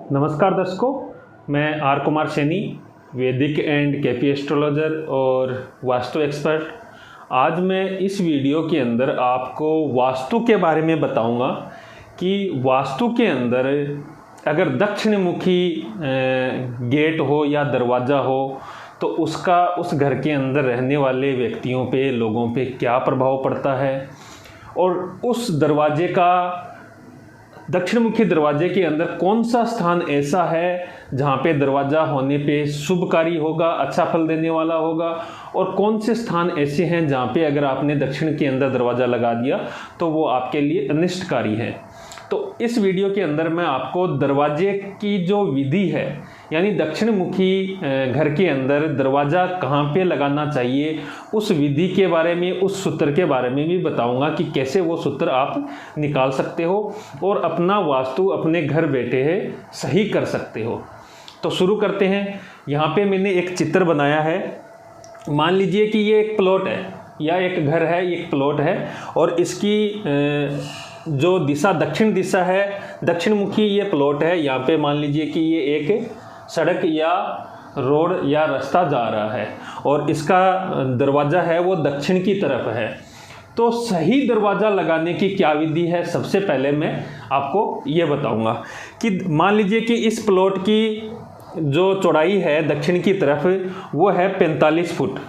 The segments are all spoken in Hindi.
नमस्कार दर्शकों, मैं आर कुमार सैनी, वैदिक एंड केपी एस्ट्रोलॉजर और वास्तु एक्सपर्ट। आज मैं इस वीडियो के अंदर आपको वास्तु के बारे में बताऊंगा कि वास्तु के अंदर अगर दक्षिण मुखी गेट हो या दरवाज़ा हो तो उसका उस घर के अंदर रहने वाले व्यक्तियों पे, लोगों पे क्या प्रभाव पड़ता है, और उस दरवाजे का, दक्षिण मुखी दरवाजे के अंदर कौन सा स्थान ऐसा है जहाँ पे दरवाज़ा होने पे शुभकारी होगा, अच्छा फल देने वाला होगा, और कौन से स्थान ऐसे हैं जहाँ पे अगर आपने दक्षिण के अंदर दरवाज़ा लगा दिया तो वो आपके लिए अनिष्टकारी है। तो इस वीडियो के अंदर मैं आपको दरवाजे की जो विधि है, यानी दक्षिण मुखी घर के अंदर दरवाज़ा कहाँ पे लगाना चाहिए, उस विधि के बारे में, उस सूत्र के बारे में भी बताऊंगा कि कैसे वो सूत्र आप निकाल सकते हो और अपना वास्तु अपने घर बैठे है सही कर सकते हो। तो शुरू करते हैं। यहाँ पे मैंने एक चित्र बनाया है। मान लीजिए कि ये एक प्लॉट है या एक घर है, एक प्लॉट है, और इसकी जो दिशा दक्षिण दिशा है, दक्षिण मुखी ये प्लॉट है। यहाँ पे मान लीजिए कि ये एक सड़क या रोड या रास्ता जा रहा है और इसका दरवाज़ा है वो दक्षिण की तरफ है। तो सही दरवाज़ा लगाने की क्या विधि है, सबसे पहले मैं आपको ये बताऊंगा कि मान लीजिए कि इस प्लॉट की जो चौड़ाई है दक्षिण की तरफ वो है 45 फुट,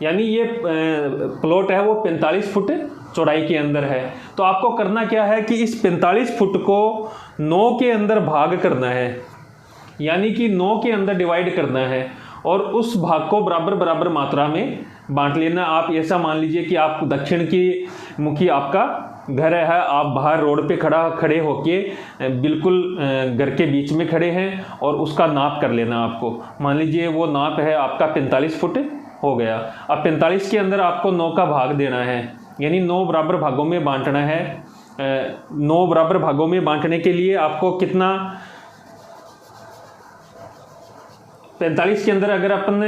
यानी ये प्लॉट है वो 45 फुट चौड़ाई के अंदर है। तो आपको करना क्या है कि इस 45 फुट को 9 के अंदर भाग करना है, यानी कि 9 के अंदर डिवाइड करना है और उस भाग को बराबर बराबर मात्रा में बांट लेना। आप ऐसा मान लीजिए कि आप दक्षिण की मुखी आपका घर है, आप बाहर रोड पे खड़े होके बिल्कुल घर के बीच में खड़े हैं और उसका नाप कर लेना आपको। मान लीजिए वो नाप है आपका 45 फुट हो गया। अब 45 के अंदर आपको 9 का भाग देना है, यानी 9 बराबर भागों में बांटना है। 9 बराबर भागों में बांटने के लिए आपको कितना, 45 के अंदर अगर अपन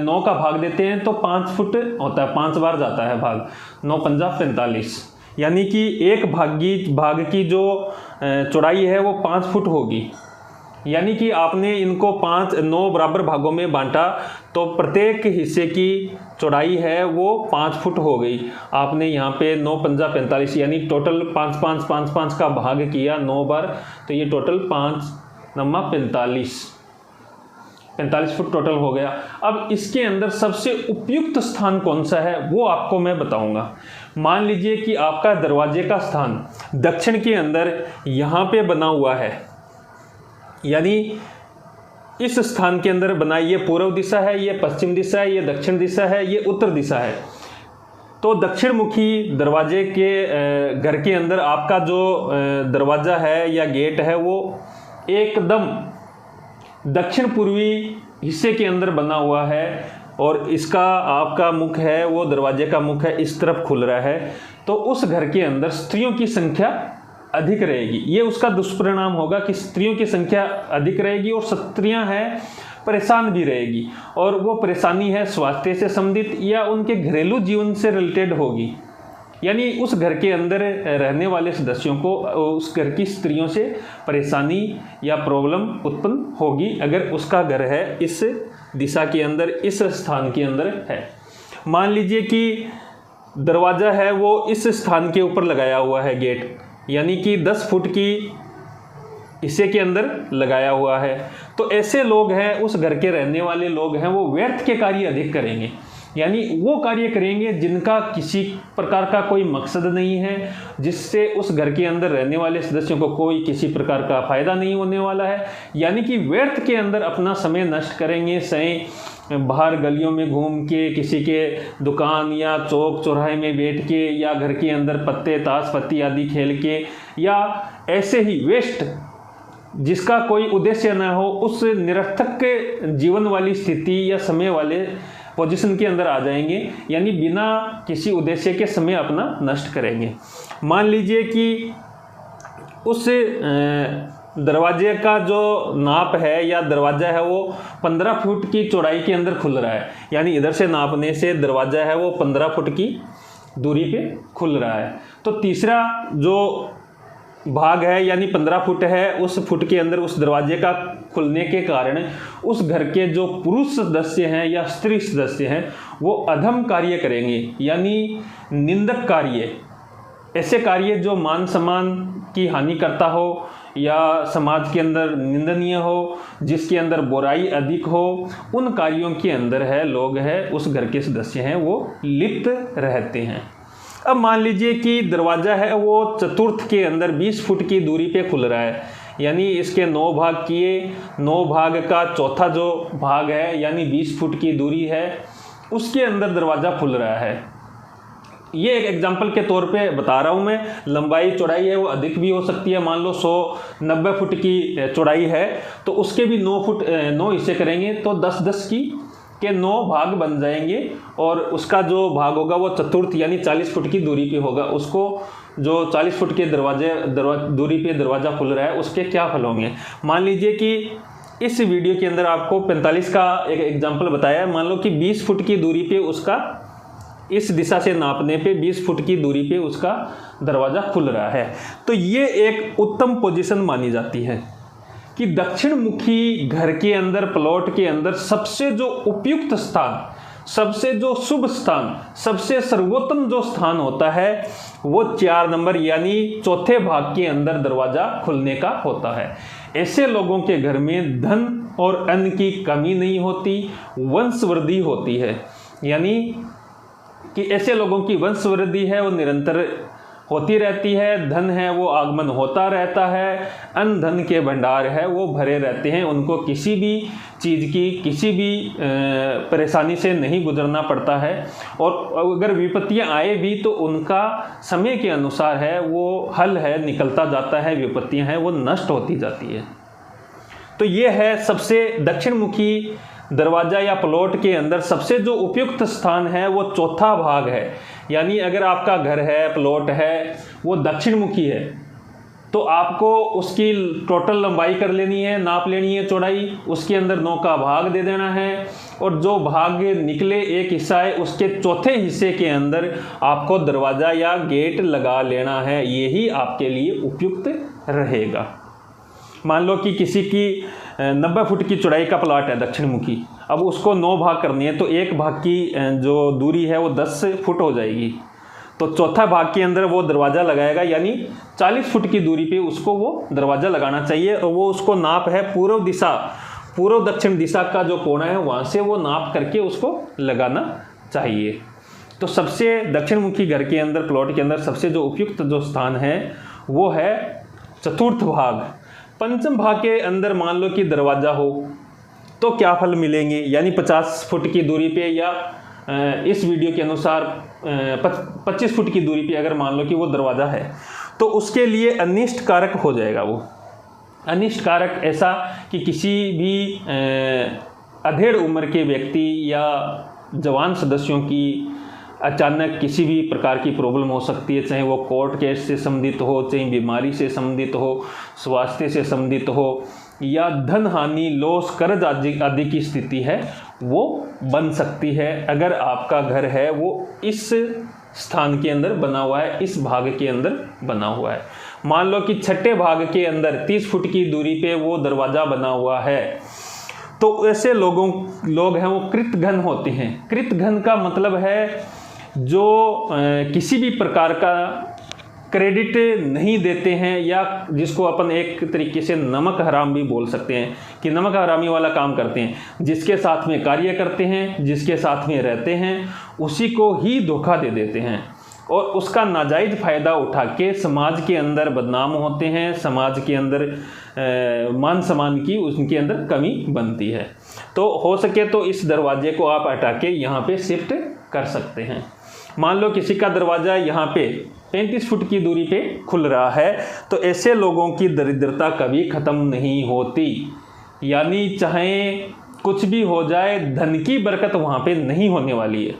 9 का भाग देते हैं तो 5 फुट होता है, 5 बार जाता है भाग, 9 पंजा 45, यानी कि एक भाग की जो चौड़ाई है वो 5 फुट होगी। यानी कि आपने इनको 9 बराबर भागों में बांटा तो प्रत्येक हिस्से की चौड़ाई है वो 5 फुट हो गई। आपने यहाँ पे 9 पंजा 45, यानी टोटल 5 5 5 5 का भाग किया 9 बार, तो ये टोटल 5 नम्मा 45 फुट टोटल हो गया। अब इसके अंदर सबसे उपयुक्त स्थान कौन सा है वो आपको मैं बताऊंगा। मान लीजिए कि आपका दरवाजे का स्थान दक्षिण के अंदर यहाँ पे बना हुआ है, यानी इस स्थान के अंदर बना, ये पूर्व दिशा है, ये पश्चिम दिशा है, ये दक्षिण दिशा है, ये उत्तर दिशा है। तो दक्षिण मुखी दरवाजे के घर के अंदर आपका जो दरवाज़ा है या गेट है वो एकदम दक्षिण पूर्वी हिस्से के अंदर बना हुआ है और इसका आपका मुख है वो दरवाजे का मुख है इस तरफ खुल रहा है। तो उस घर के अंदर स्त्रियों की संख्या अधिक रहेगी। ये उसका दुष्परिणाम होगा कि स्त्रियों की संख्या अधिक रहेगी और स्त्रियां हैं परेशान भी रहेगी, और वो परेशानी है स्वास्थ्य से संबंधित या उनके घरेलू जीवन से रिलेटेड होगी। यानी उस घर के अंदर रहने वाले सदस्यों को उस घर की स्त्रियों से परेशानी या प्रॉब्लम उत्पन्न होगी अगर उसका घर है इस दिशा के अंदर, इस स्थान के अंदर है। मान लीजिए कि दरवाज़ा है वो इस स्थान के ऊपर लगाया हुआ है गेट, यानी कि 10 फुट की हिस्से के अंदर लगाया हुआ है। तो ऐसे लोग हैं, उस घर के रहने वाले लोग हैं, वो व्यर्थ के कार्य अधिक करेंगे, यानी वो कार्य करेंगे जिनका किसी प्रकार का कोई मकसद नहीं है, जिससे उस घर के अंदर रहने वाले सदस्यों को कोई किसी प्रकार का फ़ायदा नहीं होने वाला है। यानी कि व्यर्थ के अंदर अपना समय नष्ट करेंगे, बाहर गलियों में घूम के, किसी के दुकान या चौक चौराहे में बैठ के, या घर के अंदर पत्ते ताश पत्ती आदि खेल के, या ऐसे ही वेस्ट जिसका कोई उद्देश्य न हो, उस निरर्थक जीवन वाली स्थिति या समय वाले पोजीशन के अंदर आ जाएंगे, यानी बिना किसी उद्देश्य के समय अपना नष्ट करेंगे। मान लीजिए कि उस दरवाजे का जो नाप है या दरवाज़ा है वो 15 फुट की चौड़ाई के अंदर खुल रहा है, यानी इधर से नापने से दरवाज़ा है वो 15 फुट की दूरी पे खुल रहा है। तो तीसरा जो भाग है यानी 15 फुट है, उस फुट के अंदर उस दरवाजे का खुलने के कारण उस घर के जो पुरुष सदस्य हैं या स्त्री सदस्य हैं वो अधम कार्य करेंगे, यानी निंदक कार्य, ऐसे कार्य जो मान सम्मान की हानि करता हो या समाज के अंदर निंदनीय हो, जिसके अंदर बुराई अधिक हो, उन कार्यों के अंदर है लोग हैं उस घर के सदस्य हैं वो लिप्त रहते हैं। अब मान लीजिए कि दरवाज़ा है वो चतुर्थ के अंदर 20 फुट की दूरी पे खुल रहा है, यानी इसके 9 भाग किए, 9 भाग का चौथा जो भाग है यानी 20 फुट की दूरी है उसके अंदर दरवाज़ा खुल रहा है। ये एक एग्जांपल के तौर पे बता रहा हूँ मैं। लंबाई चौड़ाई है वो अधिक भी हो सकती है, मान लो 190 फुट की चौड़ाई है तो उसके भी 9 हिस्से करेंगे तो 10-10 के 9 भाग बन जाएंगे, और उसका जो भाग होगा वो चतुर्थ यानी 40 फुट की दूरी पे होगा। उसको जो 40 फुट के दूरी पे दरवाज़ा खुल रहा है उसके क्या फल होंगे। मान लीजिए कि इस वीडियो के अंदर आपको 45 का एक एग्जाम्पल बताया, मान लो कि 20 फुट की दूरी पे उसका, इस दिशा से नापने पे 20 फुट की दूरी पे उसका दरवाज़ा खुल रहा है, तो ये एक उत्तम पोजीशन मानी जाती है कि दक्षिण मुखी घर के अंदर, प्लॉट के अंदर सबसे जो उपयुक्त स्थान, सबसे जो शुभ स्थान, सबसे सर्वोत्तम जो स्थान होता है वो 4 नंबर यानी चौथे भाग के अंदर दरवाज़ा खुलने का होता है। ऐसे लोगों के घर में धन और अन्न की कमी नहीं होती, वंशवृद्धि होती है, यानी कि ऐसे लोगों की वंशवृद्धि है वो निरंतर होती रहती है, धन है वो आगमन होता रहता है, अन्न धन के भंडार है वो भरे रहते हैं, उनको किसी भी चीज़ की किसी भी परेशानी से नहीं गुजरना पड़ता है, और अगर विपत्तियां आए भी तो उनका समय के अनुसार है वो हल है निकलता जाता है, विपत्तियां हैं वो नष्ट होती जाती है। तो ये है सबसे दक्षिण मुखी दरवाज़ा या प्लॉट के अंदर सबसे जो उपयुक्त स्थान है वो चौथा भाग है, यानी अगर आपका घर है, प्लॉट है वो दक्षिण मुखी है तो आपको उसकी टोटल लंबाई कर लेनी है, नाप लेनी है चौड़ाई, उसके अंदर 9 का भाग दे देना है, और जो भाग निकले एक हिस्सा है उसके चौथे हिस्से के अंदर आपको दरवाज़ा या गेट लगा लेना है, यही आपके लिए उपयुक्त रहेगा। मान लो कि किसी की 90 फुट की चौड़ाई का प्लाट है दक्षिण मुखी, अब उसको 9 भाग करनी है तो एक भाग की जो दूरी है वो 10 फुट हो जाएगी, तो चौथा भाग के अंदर वो दरवाज़ा लगाएगा, यानी 40 फुट की दूरी पे उसको वो दरवाज़ा लगाना चाहिए, और वो उसको नाप है पूर्व दिशा, पूर्व दक्षिण दिशा का जो कोना है वहाँ से वो नाप करके उसको लगाना चाहिए। तो सबसे दक्षिण मुखी घर के अंदर, प्लॉट के अंदर सबसे जो उपयुक्त जो स्थान है वो है चतुर्थ भाग। पंचम भाग के अंदर मान लो कि दरवाज़ा हो तो क्या फल मिलेंगे, यानी 50 फुट की दूरी पे या इस वीडियो के अनुसार 25 फुट की दूरी पे अगर मान लो कि वो दरवाज़ा है तो उसके लिए अनिष्ट कारक हो जाएगा। वो अनिष्ट कारक ऐसा कि किसी भी अधेड़ उम्र के व्यक्ति या जवान सदस्यों की अचानक किसी भी प्रकार की प्रॉब्लम हो सकती है, चाहे वो कोर्ट केस से संबंधित हो, चाहे बीमारी से संबंधित हो, स्वास्थ्य से संबंधित हो, या धन हानि, लॉस, कर्ज आदि की स्थिति है वो बन सकती है अगर आपका घर है वो इस स्थान के अंदर बना हुआ है, इस भाग के अंदर बना हुआ है। मान लो कि छठे भाग के अंदर 30 फुट की दूरी पे वो दरवाज़ा बना हुआ है, तो ऐसे लोग हैं वो कृतघ्न होते हैं। कृतघ्न का मतलब है जो किसी भी प्रकार का क्रेडिट नहीं देते हैं, या जिसको अपन एक तरीके से नमक हराम भी बोल सकते हैं कि नमक हरामी वाला काम करते हैं, जिसके साथ में कार्य करते हैं, जिसके साथ में रहते हैं उसी को ही धोखा दे देते हैं, और उसका नाजायज़ फ़ायदा उठा के समाज के अंदर बदनाम होते हैं, समाज के अंदर मान सम्मान की उनके अंदर कमी बनती है। तो हो सके तो इस दरवाजे को आप हटा के यहाँ पे शिफ्ट कर सकते हैं। मान लो किसी का दरवाज़ा यहाँ पे 35 फुट की दूरी पे खुल रहा है, तो ऐसे लोगों की दरिद्रता कभी ख़त्म नहीं होती, यानी चाहे कुछ भी हो जाए धन की बरकत वहाँ पे नहीं होने वाली है।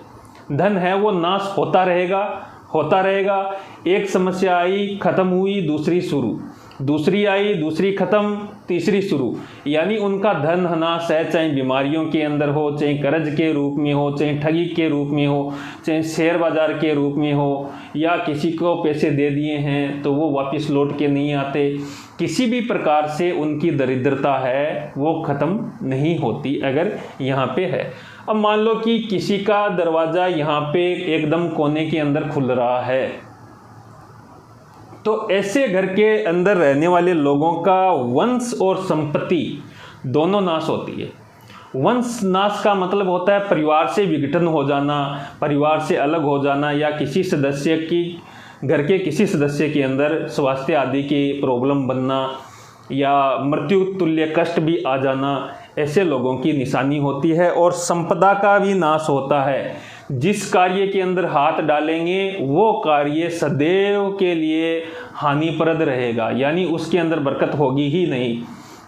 धन है वो नाश होता रहेगा। एक समस्या आई, ख़त्म हुई, दूसरी शुरू। दूसरी आई, दूसरी खत्म, तीसरी शुरू। यानी उनका धन हनास है, चाहे बीमारियों के अंदर हो, चाहे कर्ज के रूप में हो, चाहे ठगी के रूप में हो, चाहे शेयर बाजार के रूप में हो, या किसी को पैसे दे दिए हैं तो वो वापस लौट के नहीं आते। किसी भी प्रकार से उनकी दरिद्रता है वो ख़त्म नहीं होती अगर यहाँ पे है। अब मान लो कि किसी का दरवाज़ा यहाँ पे एकदम कोने के अंदर खुल रहा है, तो ऐसे घर के अंदर रहने वाले लोगों का वंश और संपत्ति दोनों नाश होती है। वंश नाश का मतलब होता है परिवार से विघटन हो जाना, परिवार से अलग हो जाना, या किसी सदस्य की घर के किसी सदस्य के अंदर स्वास्थ्य आदि की प्रॉब्लम बनना, या मृत्यु तुल्य कष्ट भी आ जाना, ऐसे लोगों की निशानी होती है। और संपदा का भी नाश होता है। जिस कार्य के अंदर हाथ डालेंगे वो कार्य सदैव के लिए हानिप्रद रहेगा, यानी उसके अंदर बरकत होगी ही नहीं,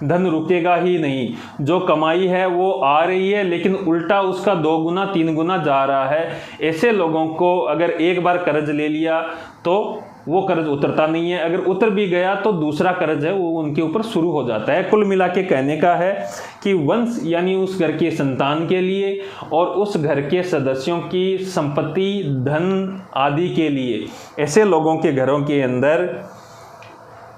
धन रुकेगा ही नहीं। जो कमाई है वो आ रही है लेकिन उल्टा उसका 2 गुना 3 गुना जा रहा है। ऐसे लोगों को अगर एक बार कर्ज ले लिया तो वो कर्ज उतरता नहीं है, अगर उतर भी गया तो दूसरा कर्ज है वो उनके ऊपर शुरू हो जाता है। कुल मिला के कहने का है कि वंश यानी उस घर के संतान के लिए और उस घर के सदस्यों की संपत्ति, धन आदि के लिए, ऐसे लोगों के घरों के अंदर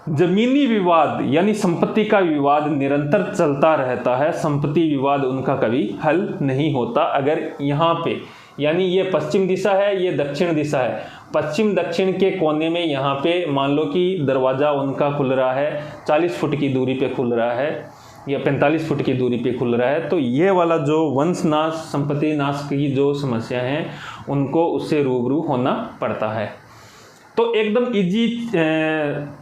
जमीनी विवाद यानी संपत्ति का विवाद निरंतर चलता रहता है। संपत्ति विवाद उनका कभी हल नहीं होता अगर यहाँ पे, यानी ये पश्चिम दिशा है, ये दक्षिण दिशा है, पश्चिम दक्षिण के कोने में यहाँ पे मान लो कि दरवाज़ा उनका खुल रहा है, 40 फुट की दूरी पे खुल रहा है या 45 फुट की दूरी पे खुल रहा है, तो ये वाला जो वंश नाश, संपत्ति नाश की जो समस्या हैं उनको उससे रूबरू होना पड़ता है। तो एकदम इजी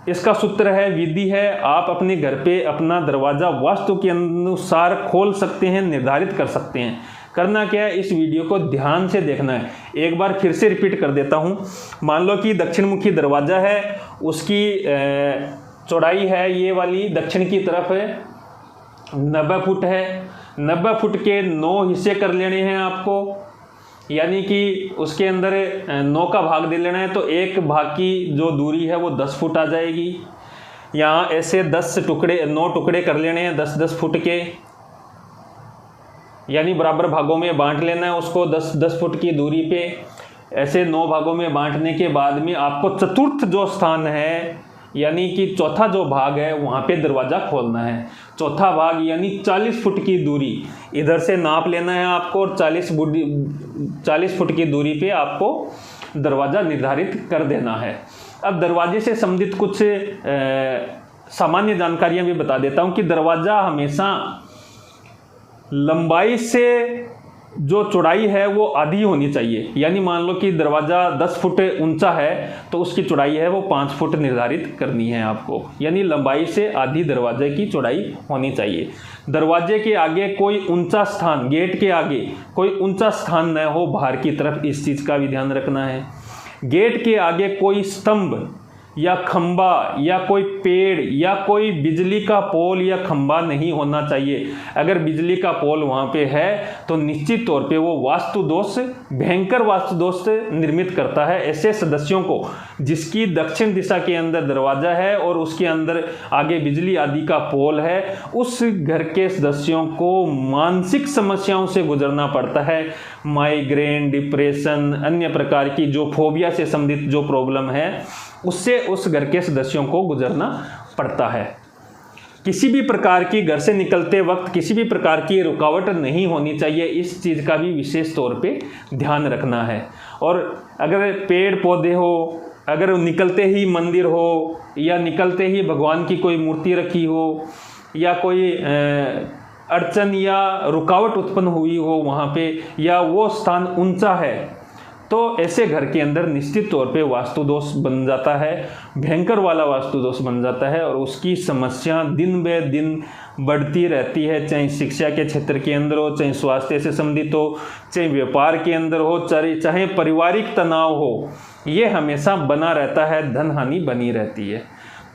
इसका सूत्र है, विधि है। आप अपने घर पे अपना दरवाज़ा वास्तु के अनुसार खोल सकते हैं, निर्धारित कर सकते हैं। करना क्या है, इस वीडियो को ध्यान से देखना है। एक बार फिर से रिपीट कर देता हूँ। मान लो कि दक्षिण मुखी दरवाज़ा है, उसकी चौड़ाई है ये वाली दक्षिण की तरफ है 90 फुट है। 90 फुट के 9 हिस्से कर लेने हैं आपको, यानी कि उसके अंदर 9 का भाग दे लेना है, तो एक भाग की जो दूरी है वो 10 फुट आ जाएगी। यहाँ ऐसे 10 टुकड़े 9 टुकड़े कर लेने हैं 10-10 फुट के, यानी बराबर भागों में बांट लेना है उसको 10-10 फुट की दूरी पे। ऐसे 9 भागों में बांटने के बाद में आपको चतुर्थ जो स्थान है यानी कि चौथा जो भाग है वहाँ पे दरवाज़ा खोलना है। चौथा भाग यानी 40 फुट की दूरी इधर से नाप लेना है आपको, और 40 फुट की दूरी पे आपको दरवाज़ा निर्धारित कर देना है। अब दरवाजे से संबंधित कुछ सामान्य जानकारियाँ भी बता देता हूँ कि दरवाज़ा हमेशा लंबाई से जो चौड़ाई है वो आधी होनी चाहिए। यानी मान लो कि दरवाज़ा 10 फुट ऊंचा है तो उसकी चौड़ाई है वो 5 फुट निर्धारित करनी है आपको, यानी लंबाई से आधी दरवाजे की चौड़ाई होनी चाहिए। दरवाजे के आगे कोई ऊंचा स्थान, गेट के आगे कोई ऊंचा स्थान न हो बाहर की तरफ, इस चीज़ का भी ध्यान रखना है। गेट के आगे कोई स्तंभ या खंबा या कोई पेड़ या कोई बिजली का पोल या खंबा नहीं होना चाहिए। अगर बिजली का पोल वहाँ पे है तो निश्चित तौर पे वो वास्तु दोष, भयंकर वास्तु दोष निर्मित करता है। ऐसे सदस्यों को जिसकी दक्षिण दिशा के अंदर दरवाज़ा है और उसके अंदर आगे बिजली आदि का पोल है, उस घर के सदस्यों को मानसिक समस्याओं से गुजरना पड़ता है। माइग्रेन, डिप्रेशन, अन्य प्रकार की जो फोबिया से संबंधित जो प्रॉब्लम है उससे उस घर के सदस्यों को गुजरना पड़ता है। किसी भी प्रकार की घर से निकलते वक्त किसी भी प्रकार की रुकावट नहीं होनी चाहिए, इस चीज़ का भी विशेष तौर पे ध्यान रखना है। और अगर पेड़ पौधे हो, अगर निकलते ही मंदिर हो या निकलते ही भगवान की कोई मूर्ति रखी हो या कोई अड़चन या रुकावट उत्पन्न हुई हो वहाँ पे, या वो स्थान ऊंचा है, तो ऐसे घर के अंदर निश्चित तौर पे वास्तु दोष बन जाता है, भयंकर वाला वास्तु दोष बन जाता है और उसकी समस्या दिन ब दिन बढ़ती रहती है। चाहे शिक्षा के क्षेत्र के अंदर हो, चाहे स्वास्थ्य से संबंधित हो, चाहे व्यापार के अंदर हो, चाहे पारिवारिक तनाव हो, ये हमेशा बना रहता है, धन हानि बनी रहती है।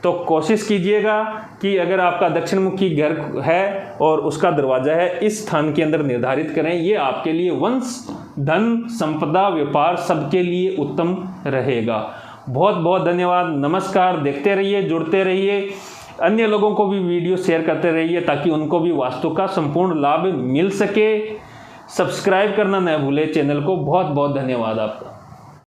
तो कोशिश कीजिएगा कि अगर आपका दक्षिण मुखी घर है और उसका दरवाज़ा है, इस स्थान के अंदर निर्धारित करें। ये आपके लिए वंश, धन, संपदा, व्यापार सबके लिए उत्तम रहेगा। बहुत बहुत धन्यवाद। नमस्कार। देखते रहिए, जुड़ते रहिए, अन्य लोगों को भी वीडियो शेयर करते रहिए ताकि उनको भी वास्तु का संपूर्ण लाभ मिल सके। सब्सक्राइब करना न भूलें चैनल को। बहुत बहुत धन्यवाद आपका।